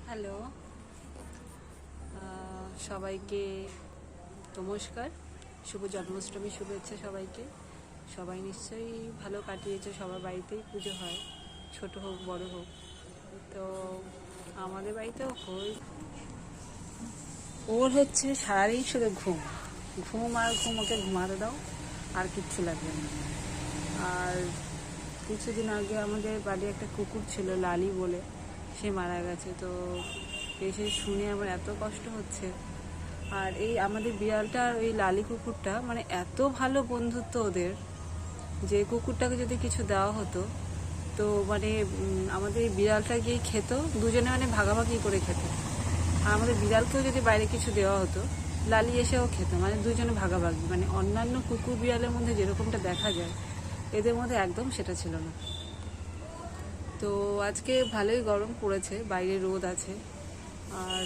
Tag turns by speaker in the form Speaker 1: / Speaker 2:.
Speaker 1: Hello, সবাইকে নমস্কার। শুভ জন্মাষ্টমী শুভেচ্ছা সবাইকে। সবাই নিশ্চয়ই ভালো কাটিয়েছে, সবার বাড়িতেই পুজো হয়, ছোট হোক বড় হোক। তো আমাদের বাড়িতেও ওর হচ্ছে সারাদিন শুধু ঘুম ঘুম আর ঘুম, ওকে ঘুমাতে দাও, আর কিচ্ছু লাগবে না। আর কিছুদিন আগে আমাদের বাড়ি একটা কুকুর ছিল লালি বলে, সে মারা গেছে। তো এসে শুনে আমার এত কষ্ট হচ্ছে। আর এই আমাদের বিড়ালটা আর ওই লালি কুকুরটা মানে এত ভালো বন্ধুত্ব ওদের, যে কুকুরটাকে যদি কিছু দেওয়া হতো তো মানে আমাদের এই বিড়ালটা গিয়ে খেত, দুজনে মানে ভাগাভাগি করে খেত। আর আমাদের বিড়ালকেও যদি বাইরে কিছু দেওয়া হতো, লালি এসেও খেত, মানে দুজনে ভাগাভাগি। মানে অন্যান্য কুকুর বিড়ালের মধ্যে যেরকমটা দেখা যায়, এদের মধ্যে একদম সেটা ছিল না। তো আজকে ভালোই গরম পড়েছে, বাইরে রোদ আছে। আর